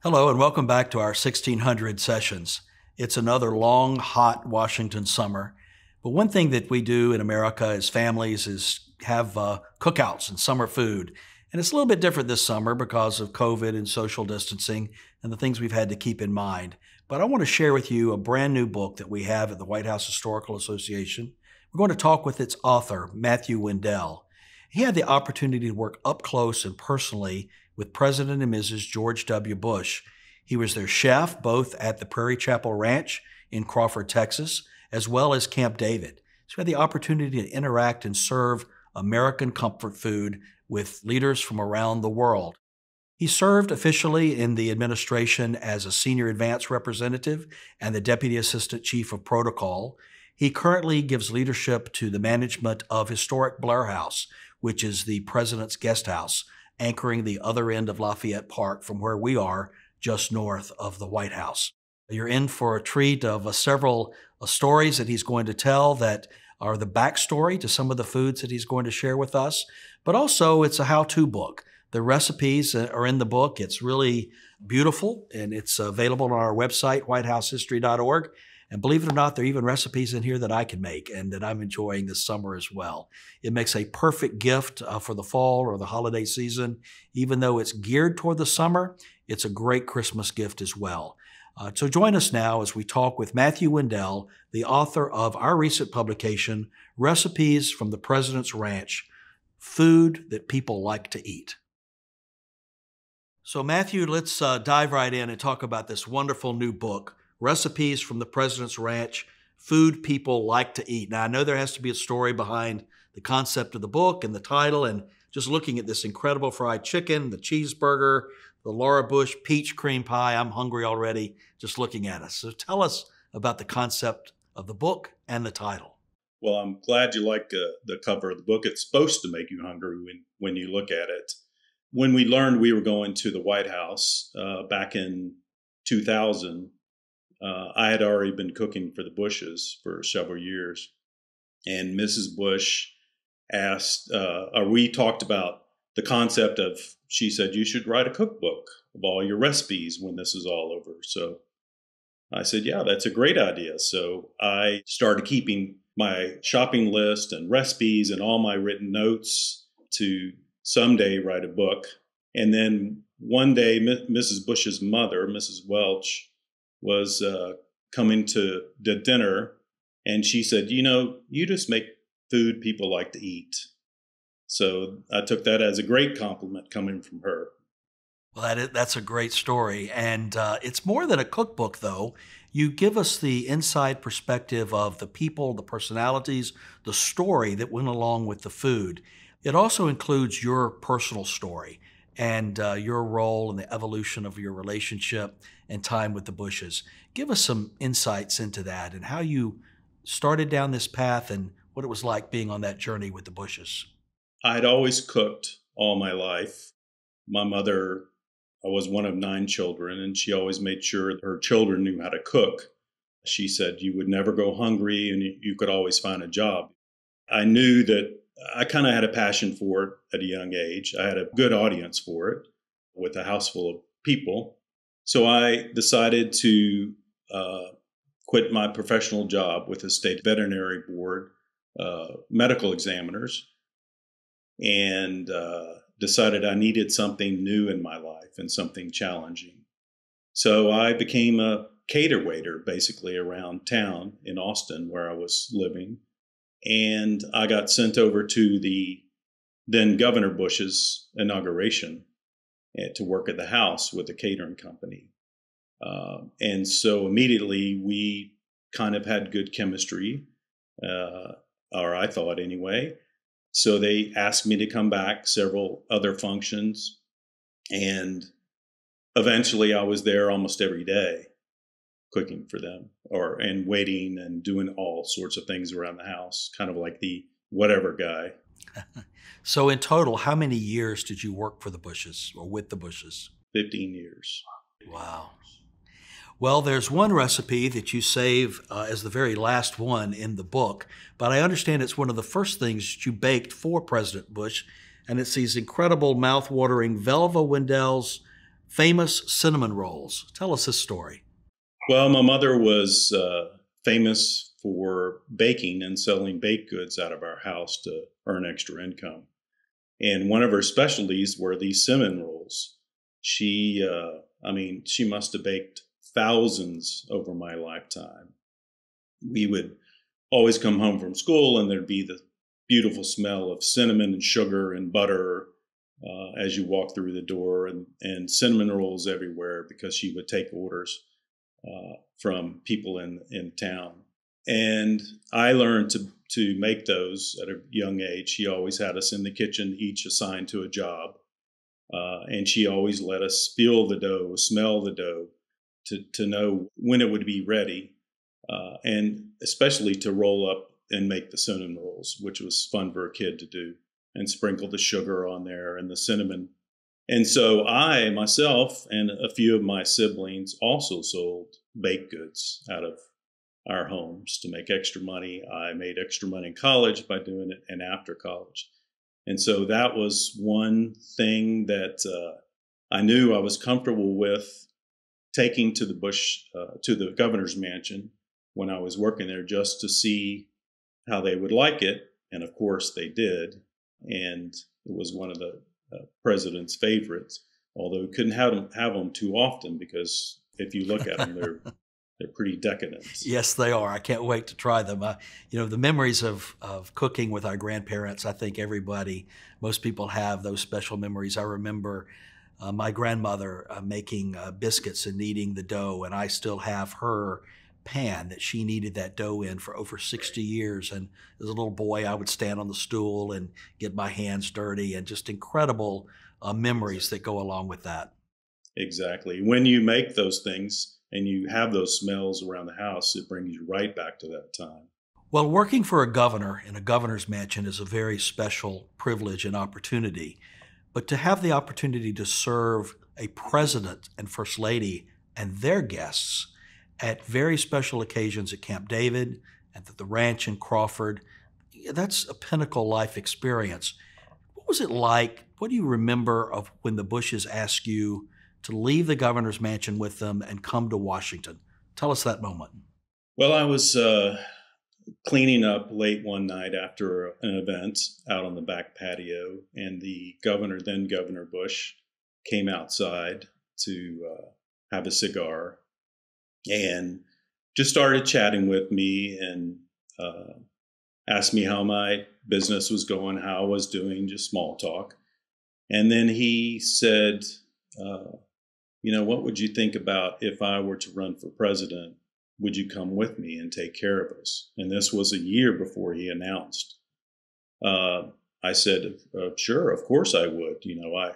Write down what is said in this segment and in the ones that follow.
Hello, and welcome back to our 1600 sessions. It's another long, hot Washington summer. But one thing that we do in America as families is have cookouts and summer food. And it's a little bit different this summer because of COVID and social distancing and the things we've had to keep in mind. But I want to share with you a brand new book that we have at the White House Historical Association. We're going to talk with its author, Matthew Wendell. He had the opportunity to work up close and personally with President and Mrs. George W. Bush. He was their chef both at the Prairie Chapel Ranch in Crawford, Texas, as well as Camp David. So he had the opportunity to interact and serve American comfort food with leaders from around the world. He served officially in the administration as a senior advance representative and the deputy assistant chief of protocol. He currently gives leadership to the management of historic Blair House, which is the president's guest house, anchoring the other end of Lafayette Park from where we are, just north of the White House. You're in for a treat of several stories that he's going to tell that are the backstory to some of the foods that he's going to share with us, but also it's a how-to book. The recipes are in the book. It's really beautiful, and it's available on our website, whitehousehistory.org. And believe it or not, there are even recipes in here that I can make and that I'm enjoying this summer as well. It makes a perfect gift for the fall or the holiday season. Even though it's geared toward the summer, it's a great Christmas gift as well. So join us now as we talk with Matthew Wendell, the author of our recent publication, Recipes from the President's Ranch, Food That People Like to Eat. So Matthew, let's dive right in and talk about this wonderful new book, Recipes from the President's Ranch, Food People Like to Eat. Now, I know there has to be a story behind the concept of the book and the title, and just looking at this incredible fried chicken, the cheeseburger, the Laura Bush peach cream pie. I'm hungry already just looking at it. So tell us about the concept of the book and the title. Well, I'm glad you like the cover of the book. It's supposed to make you hungry when you look at it. When we learned we were going to the White House back in 2000, I had already been cooking for the Bushes for several years. And Mrs. Bush asked, or we talked about the concept of, she said, you should write a cookbook of all your recipes when this is all over. So I said, yeah, that's a great idea. So I started keeping my shopping list and recipes and all my written notes to someday write a book. And then one day, Mrs. Bush's mother, Mrs. Welch, was coming to the dinner, and she said, you just make food people like to eat. So I took that as a great compliment coming from her. Well, that's a great story. And it's more than a cookbook, though. You give us the inside perspective of the people, the personalities, the story that went along with the food. It also includes your personal story and your role in the evolution of your relationship and time with the Bushes. Give us some insights into that and how you started down this path and what it was like being on that journey with the Bushes. I had always cooked all my life. My mother, I was one of 9 children, and she always made sure her children knew how to cook. She said you would never go hungry and you could always find a job. I knew that I kind of had a passion for it at a young age. I had a good audience for it with a house full of people. So I decided to quit my professional job with the state veterinary board, medical examiners, and decided I needed something new in my life and something challenging. So I became a cater waiter basically around town in Austin where I was living. And I got sent over to the then Governor Bush's inauguration to work at the house with a catering company. And so immediately we kind of had good chemistry, or I thought anyway. So they asked me to come back several other functions. And eventually I was there almost every day cooking for them and waiting and doing all sorts of things around the house, kind of like the whatever guy. So in total, how many years did you work for the Bushes or with the Bushes? 15 years. Wow. Well, there's one recipe that you save as the very last one in the book, but I understand it's one of the first things that you baked for President Bush, and it's these incredible mouth-watering Velva Wendell's famous cinnamon rolls. Tell us this story. Well, my mother was famous for baking and selling baked goods out of our house to earn extra income. And one of her specialties were these cinnamon rolls. She must have baked thousands over my lifetime. We would always come home from school and there'd be the beautiful smell of cinnamon and sugar and butter as you walk through the door, and cinnamon rolls everywhere because she would take orders from people in town. And I learned to make those at a young age. She always had us in the kitchen, each assigned to a job. And she always let us feel the dough, smell the dough, to know when it would be ready, and especially to roll up and make the cinnamon rolls, which was fun for a kid to do, and sprinkle the sugar on there and the cinnamon. And so I, myself, and a few of my siblings also sold baked goods out of our homes to make extra money. I made extra money in college by doing it and after college. And so that was one thing that I knew I was comfortable with taking to the governor's mansion when I was working there, just to see how they would like it. And of course they did. And it was one of the president's favorites, although we couldn't have them too often, because if you look at them, they're pretty decadent. Yes, they are. I can't wait to try them. The memories of cooking with our grandparents, I think most people have those special memories. I remember my grandmother making biscuits and kneading the dough, and I still have her pan that she kneaded that dough in for over 60 years. And as a little boy, I would stand on the stool and get my hands dirty, and just incredible memories that go along with that. Exactly. When you make those things and you have those smells around the house, it brings you right back to that time. Well, working for a governor in a governor's mansion is a very special privilege and opportunity. But to have the opportunity to serve a president and first lady and their guests at very special occasions at Camp David and at the ranch in Crawford, that's a pinnacle life experience. What was it like? What do you remember of when the Bushes asked you to leave the governor's mansion with them and come to Washington? Tell us that moment. Well, I was cleaning up late one night after an event out on the back patio, and then Governor Bush, came outside to have a cigar and just started chatting with me and asked me how my business was going, how I was doing, just small talk. And then he said, what would you think about if I were to run for president? Would you come with me and take care of us? And this was a year before he announced. I said, sure, of course I would. I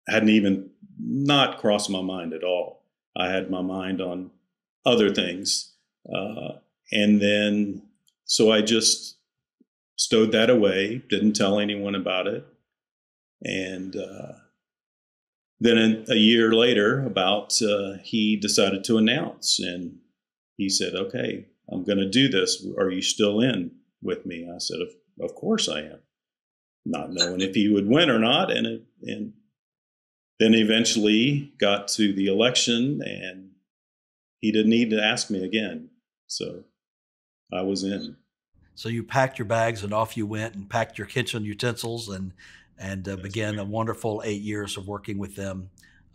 hadn't even not crossed my mind at all. I had my mind on other things. And then, so I just stowed that away, didn't tell anyone about it. And then a year later, he decided to announce, and he said, okay, I'm going to do this. Are you still in with me? I said, of course I am, not knowing if he would win or not. And then eventually got to the election, and he didn't need to ask me again. So I was in. So you packed your bags and off you went, and packed your kitchen utensils and began a wonderful 8 years of working with them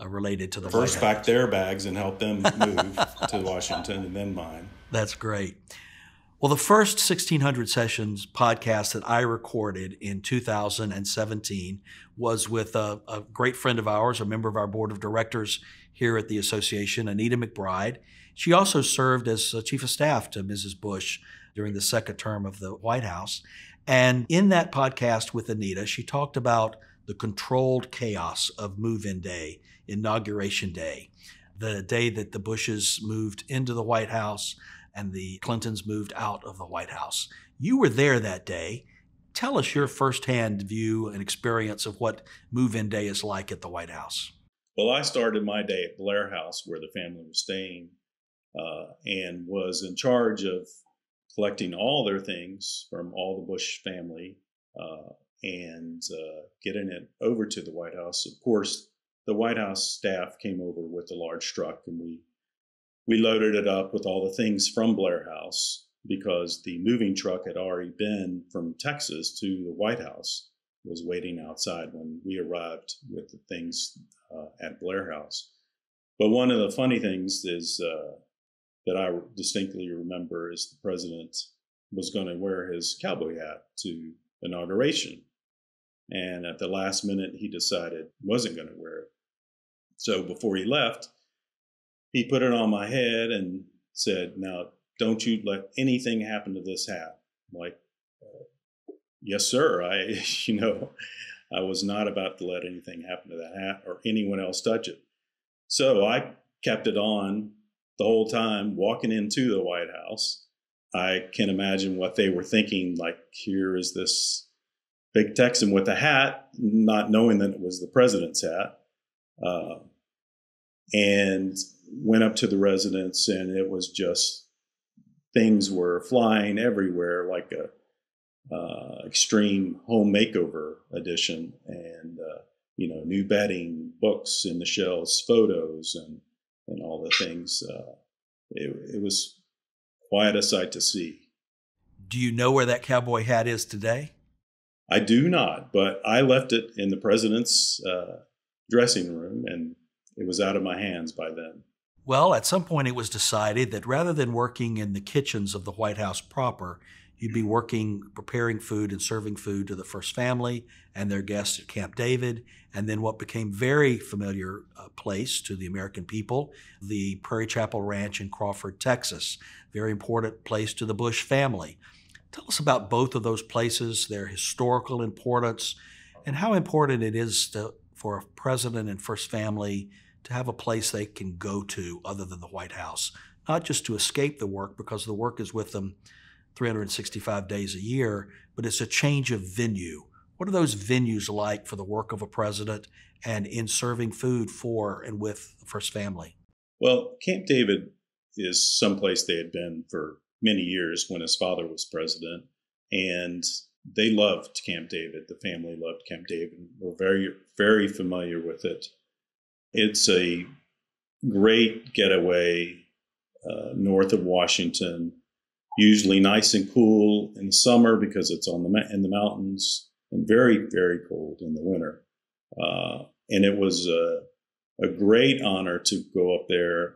related to the First White House. packed their bags and helped them move to Washington, and then mine. That's great. Well, the first 1600 Sessions podcast that I recorded in 2017 was with a great friend of ours, a member of our board of directors here at the association, Anita McBride. She also served as chief of staff to Mrs. Bush during the second term of the White House. And in that podcast with Anita, she talked about the controlled chaos of move-in day, inauguration day, the day that the Bushes moved into the White House and the Clintons moved out of the White House. You were there that day. Tell us your firsthand view and experience of what move-in day is like at the White House. Well, I started my day at Blair House, where the family was staying, and was in charge of collecting all their things from all the Bush family and getting it over to the White House. Of course, the White House staff came over with a large truck, and we loaded it up with all the things from Blair House, because the moving truck had already been from Texas to the White House, was waiting outside when we arrived with the things at Blair House. But one of the funny things is that I distinctly remember is the president was going to wear his cowboy hat to inauguration. And at the last minute, he decided he wasn't going to wear it. So before he left, he put it on my head and said, "Now, don't you let anything happen to this hat." I'm like, yes, sir. I was not about to let anything happen to that hat or anyone else touch it. So I kept it on the whole time walking into the White House. I can imagine what they were thinking, like, here is this big Texan with a hat, not knowing that it was the president's hat. And went up to the residence, and it was just, things were flying everywhere, like a extreme home makeover edition, and new bedding, books in the shelves, photos, and all the things. It was quite a sight to see. Do you know where that cowboy hat is today? I do not, but I left it in the president's dressing room, and it was out of my hands by then. Well, at some point it was decided that rather than working in the kitchens of the White House proper, you'd be working, preparing food and serving food to the First Family and their guests at Camp David, and then what became very familiar place to the American people, the Prairie Chapel Ranch in Crawford, Texas, very important place to the Bush family. Tell us about both of those places, their historical importance, and how important it is for a president and First Family to have a place they can go to other than the White House, not just to escape the work, because the work is with them 365 days a year, but it's a change of venue. What are those venues like for the work of a president and in serving food for and with the First Family? Well, Camp David is someplace they had been for many years when his father was president, and they loved Camp David. The family loved Camp David. We're very, very familiar with it. It's a great getaway north of Washington, usually nice and cool in the summer because it's in the mountains, and very, very cold in the winter. And it was a great honor to go up there.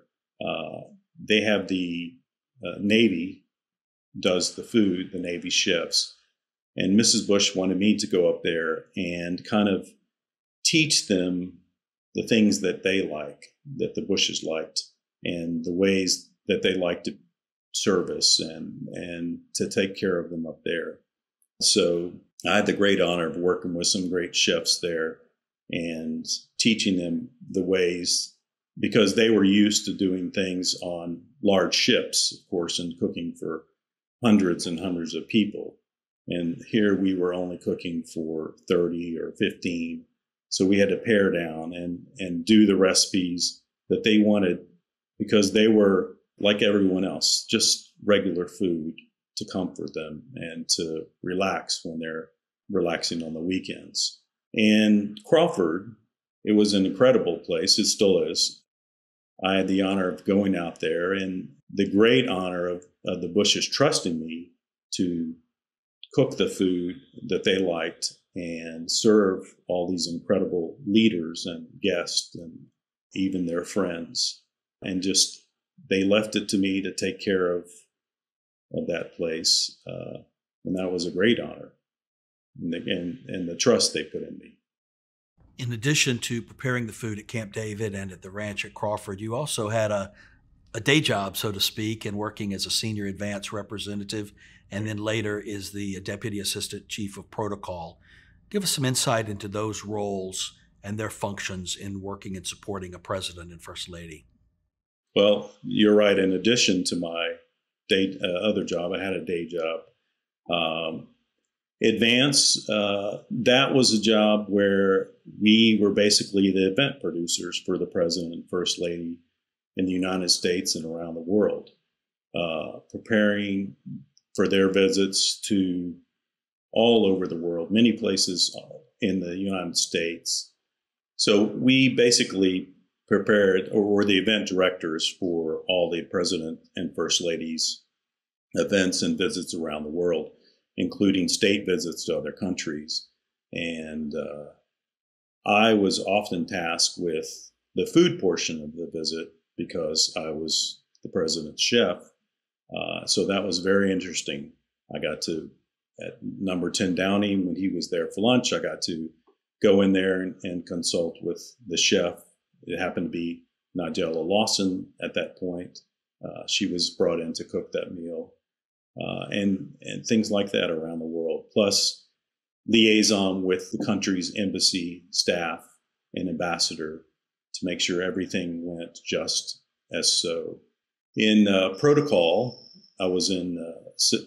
They have the Navy does the food, the Navy chefs. And Mrs. Bush wanted me to go up there and kind of teach them the things that they like, that the Bushes liked, and the ways that they like to service and to take care of them up there. So I had the great honor of working with some great chefs there and teaching them the ways, because they were used to doing things on large ships, of course, and cooking for hundreds and hundreds of people. And here we were only cooking for 30 or 15. So we had to pare down and do the recipes that they wanted, because they were, like everyone else, just regular food to comfort them and to relax when they're relaxing on the weekends. And Crawford, it was an incredible place. It still is. I had the honor of going out there, and the great honor of the Bushes trusting me to cook the food that they liked and serve all these incredible leaders and guests and even their friends. And just, they left it to me to take care of that place. And that was a great honor. And the trust they put in me. In addition to preparing the food at Camp David and at the ranch at Crawford, you also had a day job, so to speak, and working as a senior advance representative, and then later is the Deputy Assistant Chief of Protocol. Give us some insight into those roles and their functions in working and supporting a president and First Lady. Well, you're right. In addition to my other job, I had a day job. Advance, that was a job where we were basically the event producers for the President and First Lady in the United States and around the world, preparing for their visits to all over the world, many places in the United States, So we basically prepared, or were the event directors for all the president and first ladies' events and visits around the world, including state visits to other countries. And I was often tasked with the food portion of the visit because I was the president's chef. So that was very interesting. I got to, at number 10 Downing, when he was there for lunch, I got to go in there and consult with the chef. It happened to be Nigella Lawson at that point. She was brought in to cook that meal, and things like that around the world. Plus, liaison with the country's embassy staff and ambassador to make sure everything went just as so. In protocol, I was in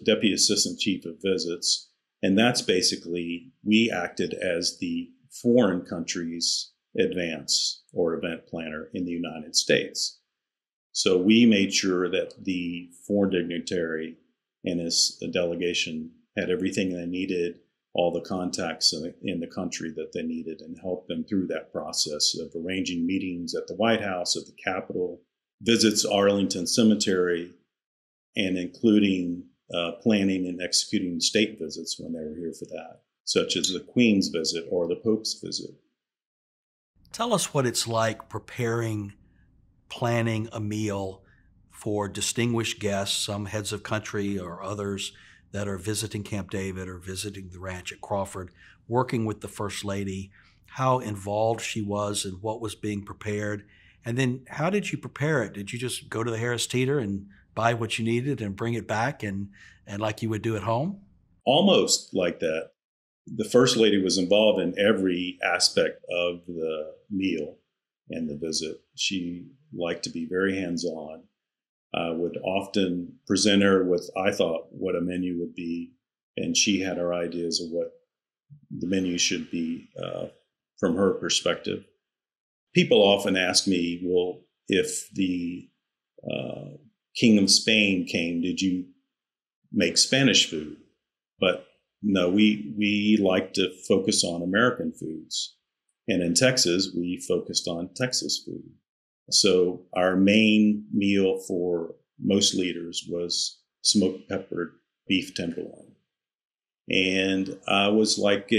Deputy Assistant Chief of Visits, and that's basically, we acted as the foreign country's advance or event planner in the United States. So we made sure that the foreign dignitary and his delegation had everything they needed, all the contacts in the country that they needed, and helped them through that process of arranging meetings at the White House, at the Capitol, visits Arlington Cemetery, and including planning and executing state visits when they were here for that, such as the Queen's visit or the Pope's visit. Tell us what it's like planning a meal for distinguished guests, some heads of country or others that are visiting Camp David or visiting the ranch at Crawford, working with the First Lady, how involved she was in what was being prepared. And then how did you prepare it? Did you just go to the Harris Teeter and buy what you needed and bring it back and like you would do at home? Almost like that. The First Lady was involved in every aspect of the meal and the visit. She liked to be very hands-on. I would often present her with, I thought, what a menu would be, and she had her ideas of what the menu should be from her perspective. People often ask me, well, if the King of Spain came, did you make Spanish food? But no, we like to focus on American foods. And in Texas, we focused on Texas food. So our main meal for most leaders was smoked peppered beef tenderloin. And I was like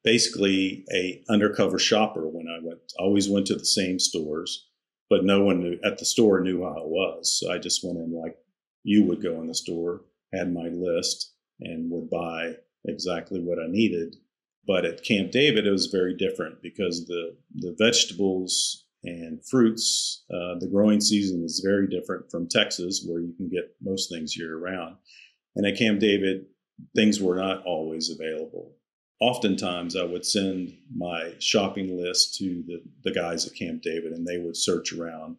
basically a undercover shopper when I always went to the same stores, but no one at the store knew how it was. So I just went in like you would go in the store, had my list, and would buy exactly what I needed. But at Camp David, it was very different because the vegetables and fruits, the growing season is very different from Texas, where you can get most things year round. And at Camp David, things were not always available. Oftentimes, I would send my shopping list to the guys at Camp David, and they would search around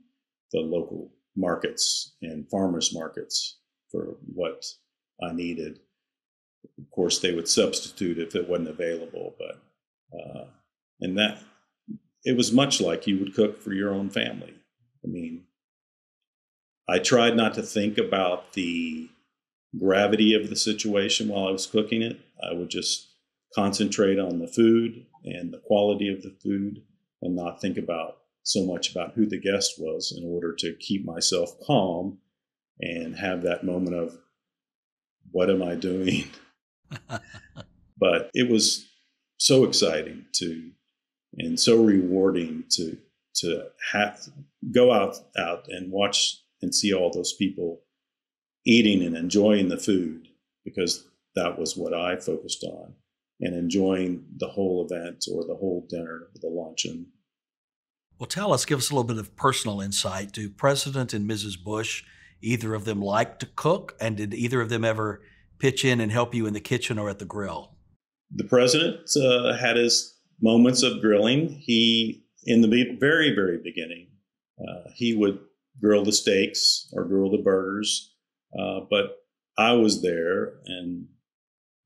the local markets and farmers markets for what I needed. Of course, they would substitute if it wasn't available, but and that it was much like you would cook for your own family. I mean, I tried not to think about the gravity of the situation while I was cooking it. I would just concentrate on the food and the quality of the food and not think about so much about who the guest was in order to keep myself calm and have that moment of, what am I doing? But it was so exciting and so rewarding to go out and watch and see all those people eating and enjoying the food, because that was what I focused on, and enjoying the whole event or the whole dinner, the luncheon. Well, give us a little bit of personal insight. Do President and Mrs. Bush, either of them like to cook? And did either of them ever pitch in and help you in the kitchen or at the grill? The president had his moments of grilling. In the very, very beginning, he would grill the steaks or grill the burgers. But I was there, and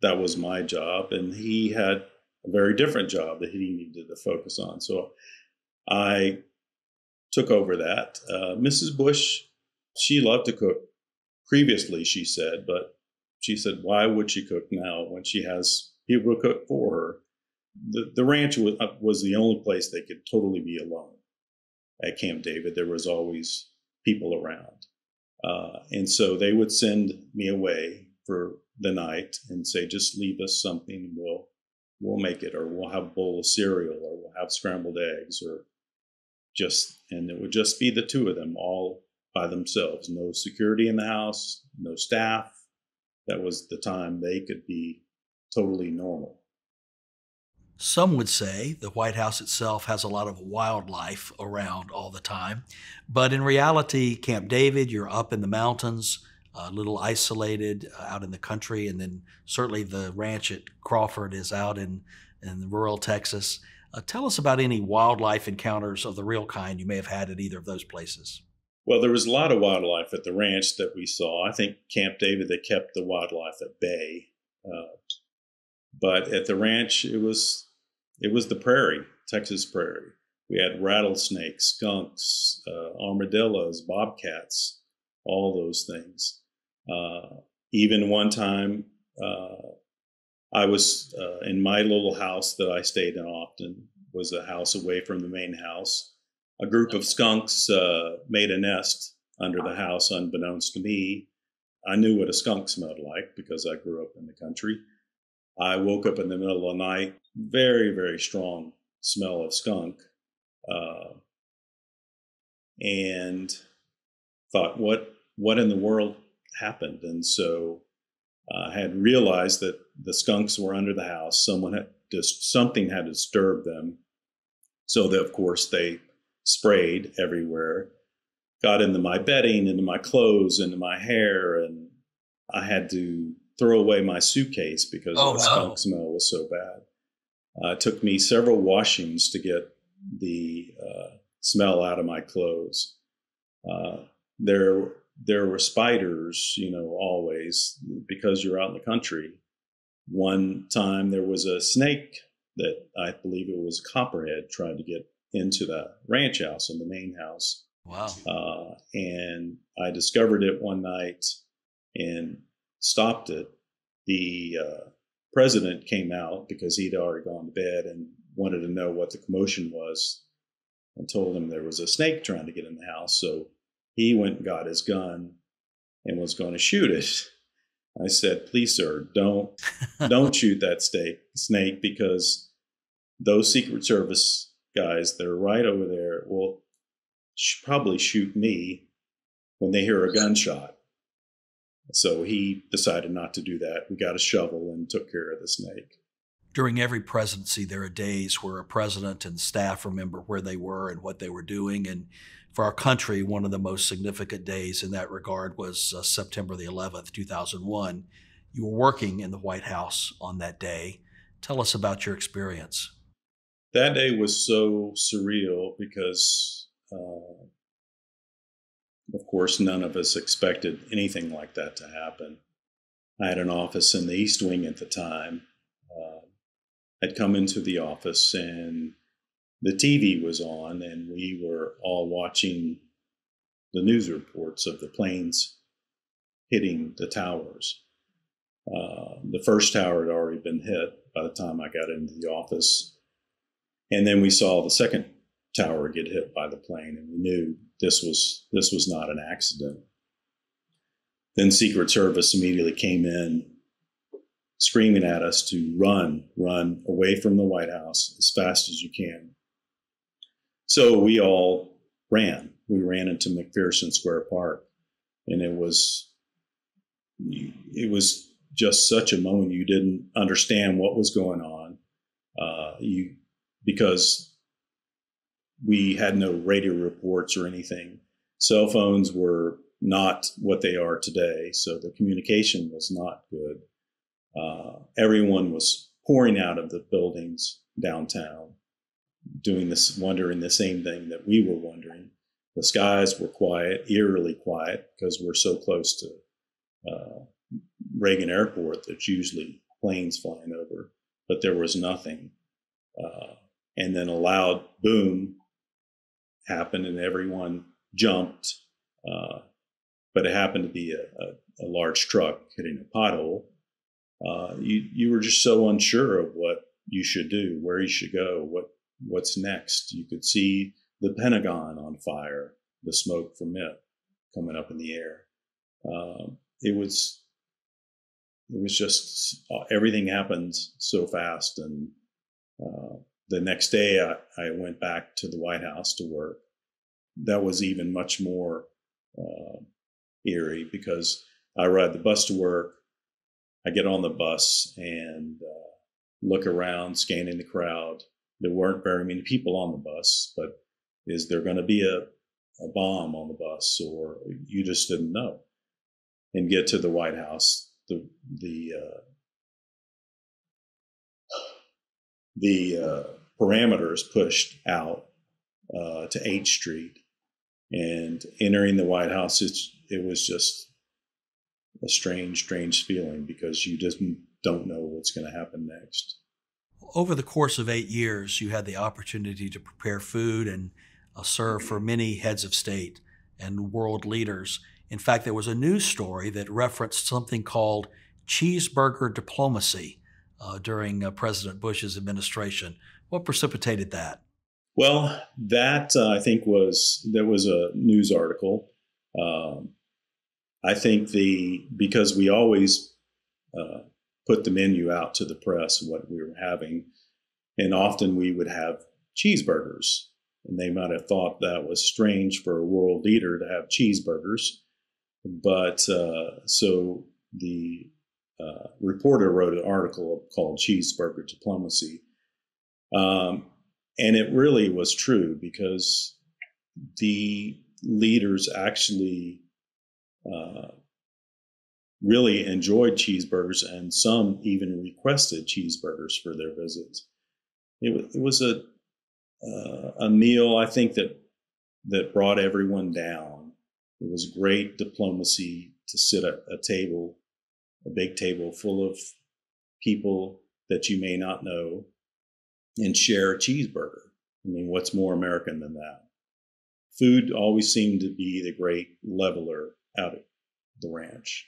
that was my job. And he had a very different job that he needed to focus on. So I took over that. Mrs. Bush, she loved to cook previously, she said, but she said, why would she cook now when she has people to cook for her? the ranch was the only place they could totally be alone. At Camp David, there was always people around. And so they would send me away for the night and say, just leave us something, we'll make it, or we'll have a bowl of cereal, or we'll have scrambled eggs, or and it would just be the two of them all by themselves. No security in the house, no staff. That was the time they could be totally normal. Some would say the White House itself has a lot of wildlife around all the time. But in reality, Camp David, you're up in the mountains, a little isolated out in the country. And then certainly the ranch at Crawford is out in rural Texas. Tell us about any wildlife encounters of the real kind you may have had at either of those places. Well, there was a lot of wildlife at the ranch that we saw. I think Camp David, they kept the wildlife at bay. But at the ranch, it was the prairie, Texas prairie. We had rattlesnakes, skunks, armadillos, bobcats, all those things. Even one time, I was in my little house that I stayed in often, was a house away from the main house. A group of skunks made a nest under the house, unbeknownst to me. I knew what a skunk smelled like because I grew up in the country. I woke up in the middle of the night, very, very strong smell of skunk, and thought, what in the world happened? And so I had realized that the skunks were under the house. Something had disturbed them. So that, of course, they sprayed everywhere, got into my bedding, into my clothes, into my hair, and I had to throw away my suitcase because the skunk smell was so bad. It took me several washings to get the smell out of my clothes. There were spiders, always, because you're out in the country. One time there was a snake that I believe it was a copperhead tried to get into the ranch house and the main house. Wow. And I discovered it one night and stopped it. The president came out because he'd already gone to bed and wanted to know what the commotion was, and told him there was a snake trying to get in the house. So he went and got his gun and was going to shoot it. I said, please, sir, don't shoot that snake, because those Secret Service guys that are right over there will probably shoot me when they hear a gunshot. So he decided not to do that. We got a shovel and took care of the snake. During every presidency, there are days where a president and staff remember where they were and what they were doing. And for our country, one of the most significant days in that regard was September the 11th, 2001. You were working in the White House on that day. Tell us about your experience. That day was so surreal because, of course, none of us expected anything like that to happen. I had an office in the East Wing at the time. I'd come into the office and the TV was on, and we were all watching the news reports of the planes hitting the towers. The first tower had already been hit by the time I got into the office. And then we saw the second tower get hit by the plane, and we knew this was not an accident. Then Secret Service immediately came in, screaming at us to run away from the White House as fast as you can. So we all ran. We ran into McPherson Square Park, and it was just such a moment. You didn't understand what was going on, because we had no radio reports or anything. Cell phones were not what they are today, so the communication was not good. Everyone was pouring out of the buildings downtown, wondering the same thing that we were wondering. The skies were quiet, eerily quiet, because we're so close to Reagan Airport. There's usually planes flying over, but there was nothing. And then a loud boom happened, and everyone jumped. But it happened to be a large truck hitting a pothole. You were just so unsure of you should do, where you should go, what's next. You could see the Pentagon on fire, the smoke from it coming up in the air. It was just everything happened so fast. And the next day I went back to the White House to work. That was even much more eerie, because I ride the bus to work. I get on the bus and look around, scanning the crowd. There weren't very many people on the bus, but is there going to be a bomb on the bus, or you just didn't know? And get to the White House, the parameters pushed out to H Street, and entering the White House, it was just a strange feeling, because you just don't know what's going to happen next. Over the course of 8 years, you had the opportunity to prepare food and serve for many heads of state and world leaders. In fact, there was a news story that referenced something called cheeseburger diplomacy during President Bush's administration. What precipitated that? Well, that I think there was a news article. I think because we always put the menu out to the press, what we were having, and often we would have cheeseburgers, and they might have thought that was strange for a world leader to have cheeseburgers. But so the reporter wrote an article called Cheeseburger Diplomacy. And it really was true, because the leaders actually really enjoyed cheeseburgers, and some even requested cheeseburgers for their visits. It was a meal, I think, that brought everyone down. It was great diplomacy to sit at a table, a big table full of people that you may not know, and share a cheeseburger. I mean, what's more American than that? Food always seemed to be the great leveler out at the ranch.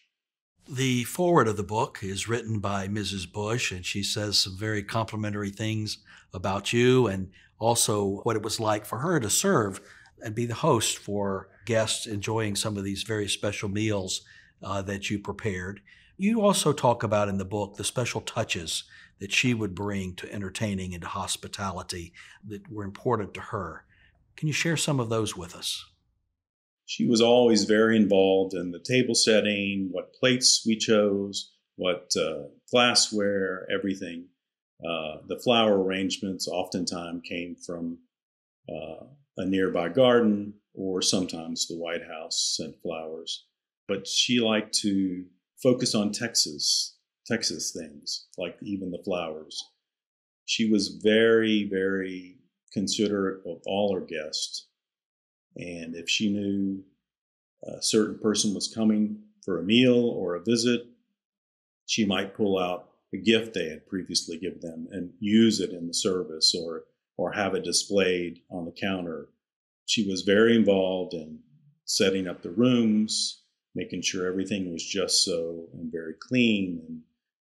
The foreword of the book is written by Mrs. Bush, and she says some very complimentary things about you, and also what it was like for her to serve and be the host for guests enjoying some of these very special meals that you prepared. You also talk about in the book the special touches that she would bring to entertaining and to hospitality that were important to her. Can you share some of those with us? She was always very involved in the table setting, what plates we chose, what glassware, everything. The flower arrangements oftentimes came from a nearby garden, or sometimes the White House sent flowers. But she liked to focus on Texas things, like even the flowers. She was very, very considerate of all her guests. And if she knew a certain person was coming for a meal or a visit, she might pull out a gift they had previously given them and use it in the service, or have it displayed on the counter. She was very involved in setting up the rooms, making sure everything was just so, and very clean and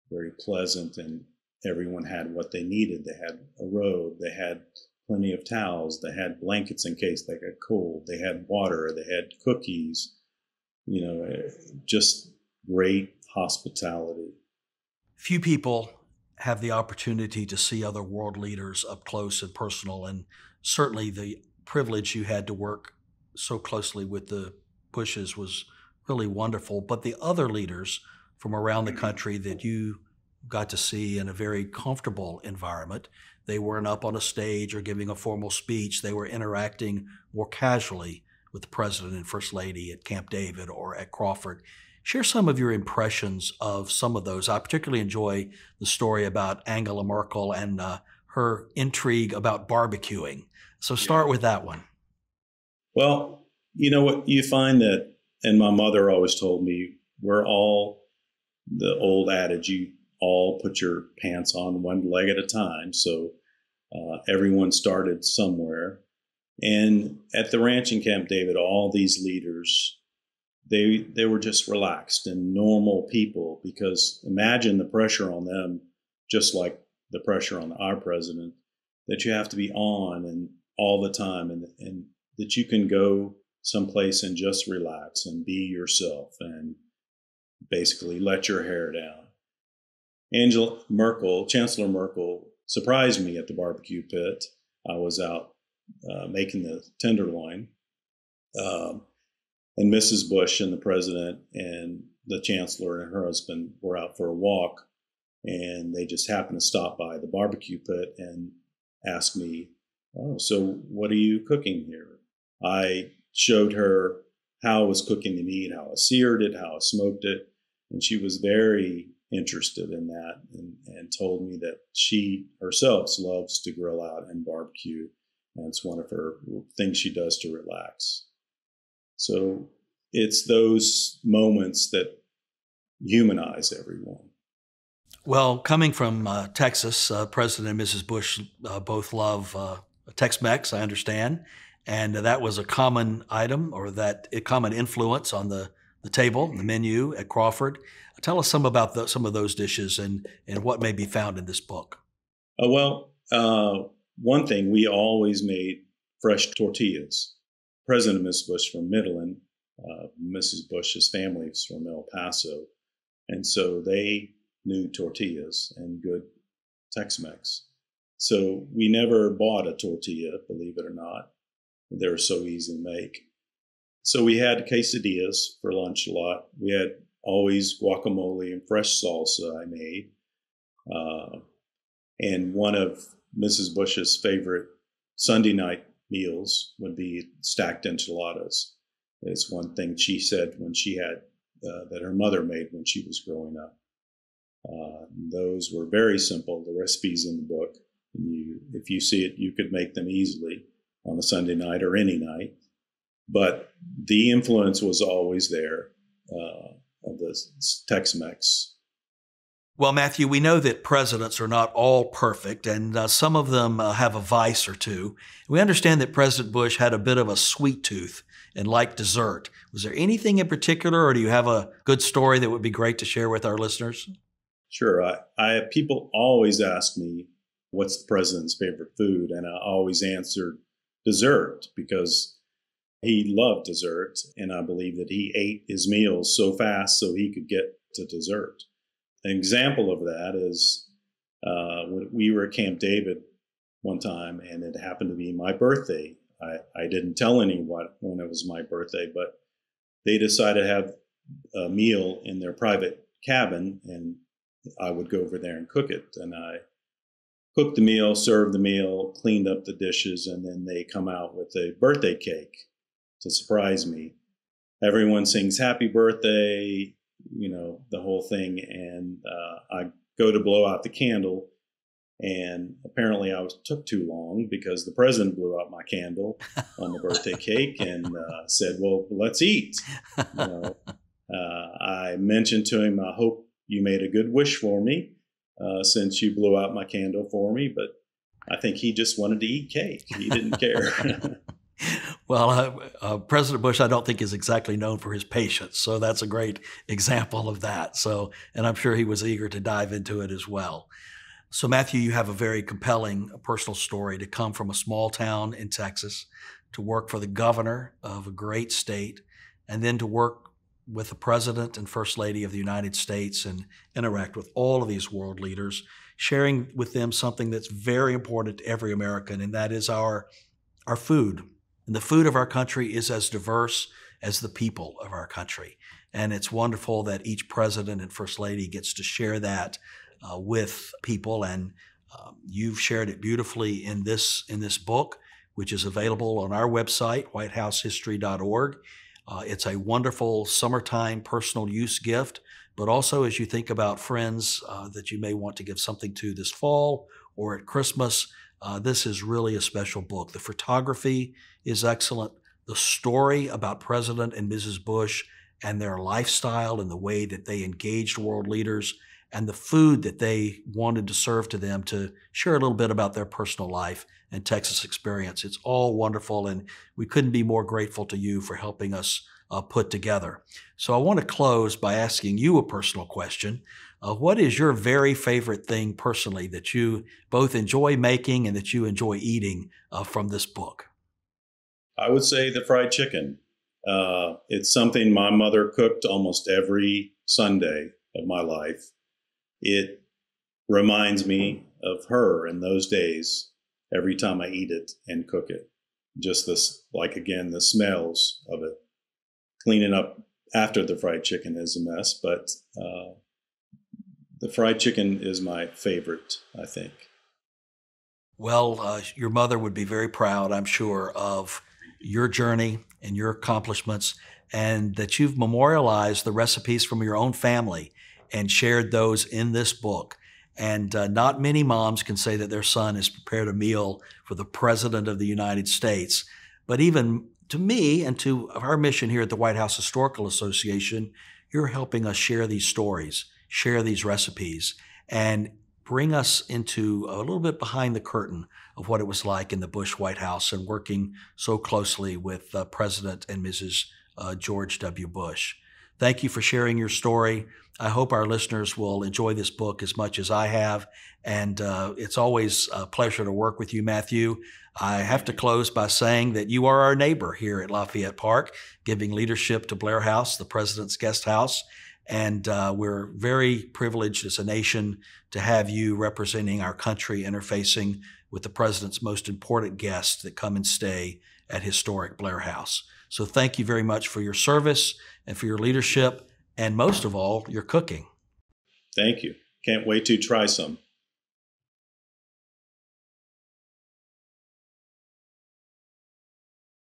very pleasant, and everyone had what they needed. They had a robe, they had plenty of towels, they had blankets in case they got cold, they had water, they had cookies, just great hospitality. Few people have the opportunity to see other world leaders up close and personal, and certainly the privilege you had to work so closely with the Bushes was really wonderful. But the other leaders from around the country that you got to see in a very comfortable environment, they weren't up on a stage or giving a formal speech. They were interacting more casually with the President and First Lady at Camp David or at Crawford. Share some of your impressions of some of those. I particularly enjoy the story about Angela Merkel and her intrigue about barbecuing. So start with that one. Well, you know what, you find that, and my mother always told me, we're all the old adage, you all put your pants on one leg at a time. So everyone started somewhere. And at the ranch in Camp David, all these leaders, they were just relaxed and normal people, because imagine the pressure on them, just like the pressure on our president that you have to be on and all the time, and that you can go someplace and just relax and be yourself and basically let your hair down. Chancellor Merkel, surprised me at the barbecue pit. I was out making the tenderloin, and Mrs. Bush and the president and the chancellor and her husband were out for a walk, and they just happened to stop by the barbecue pit and ask me, "Oh, so what are you cooking here?" I showed her how I was cooking the meat, how I seared it, how I smoked it, and she was very interested in that, and told me that she herself loves to grill out and barbecue, and it's one of her things she does to relax. So it's those moments that humanize everyone. Well, coming from Texas, President and Mrs. Bush both love Tex-Mex, I understand. And that was a common item, or that a common influence on the table, the menu at Crawford. Tell us some about some of those dishes and what may be found in this book. One thing, we always made fresh tortillas. President and Mrs. Bush from Midland, Mrs. Bush's family is from El Paso, and so they knew tortillas and good Tex-Mex. So we never bought a tortilla, believe it or not. They're so easy to make. So we had quesadillas for lunch a lot. We had always guacamole and fresh salsa I made. And one of Mrs. Bush's favorite Sunday night meals would be stacked enchiladas. It's one thing she said when she had, that her mother made when she was growing up. Those were very simple. The recipe's in the book. If you see it, you could make them easily on a Sunday night or any night. But the influence was always there of the Tex-Mex. Well, Matthew, we know that presidents are not all perfect, and some of them have a vice or two. We understand that President Bush had a bit of a sweet tooth and liked dessert. Was there anything in particular, or do you have a good story that would be great to share with our listeners? Sure. People always ask me, what's the president's favorite food? And I always answered dessert, because he loved dessert. And I believe that he ate his meals so fast so he could get to dessert. An example of that is when we were at Camp David one time, and it happened to be my birthday. I didn't tell anyone when it was my birthday, but they decided to have a meal in their private cabin, and I would go over there and cook it. And I cooked the meal, served the meal, cleaned up the dishes, and then they come out with a birthday cake to surprise me. Everyone sings happy birthday, the whole thing. And I go to blow out the candle, and apparently I took too long, because the president blew out my candle on the birthday cake and said, "Well, let's eat." I mentioned to him, "I hope you made a good wish for me since you blew out my candle for me," but I think he just wanted to eat cake. He didn't care. Well, President Bush, I don't think, is exactly known for his patience, so that's a great example of that. And I'm sure he was eager to dive into it as well. So, Matthew, you have a very compelling personal story to come from a small town in Texas, to work for the governor of a great state, and then to work with the President and First Lady of the United States and interact with all of these world leaders, sharing with them something that's very important to every American, and that is our food. And the food of our country is as diverse as the people of our country. And it's wonderful that each president and first lady gets to share that with people. And you've shared it beautifully in this book, which is available on our website, whitehousehistory.org. It's a wonderful summertime personal use gift, but also as you think about friends that you may want to give something to this fall or at Christmas, this is really a special book. The photography is excellent. The story about President and Mrs. Bush and their lifestyle and the way that they engaged world leaders, and the food that they wanted to serve to them, to share a little bit about their personal life and Texas experience. It's all wonderful, and we couldn't be more grateful to you for helping us put together. So I want to close by asking you a personal question. What is your very favorite thing personally that you both enjoy making and that you enjoy eating from this book? I would say the fried chicken. It's something my mother cooked almost every Sunday of my life. It reminds me of her in those days every time I eat it and cook it. Just this, like again, the smells of it. Cleaning up after the fried chicken is a mess, but the fried chicken is my favorite, I think. Well, your mother would be very proud, I'm sure, of your journey and your accomplishments, and that you've memorialized the recipes from your own family and shared those in this book. And not many moms can say that their son has prepared a meal for the President of the United States. But even to me and to our mission here at the White House Historical Association, you're helping us share these stories, share these recipes, and bring us into a little bit behind the curtain of what it was like in the Bush White House and working so closely with President and Mrs. George W. Bush. Thank you for sharing your story. I hope our listeners will enjoy this book as much as I have. And it's always a pleasure to work with you, Matthew. I have to close by saying that you are our neighbor here at Lafayette Park, giving leadership to Blair House, the President's Guest House. And we're very privileged as a nation to have you representing our country, interfacing with the President's most important guests that come and stay at historic Blair House. So thank you very much for your service and for your leadership, and most of all, your cooking. Thank you. Can't wait to try some.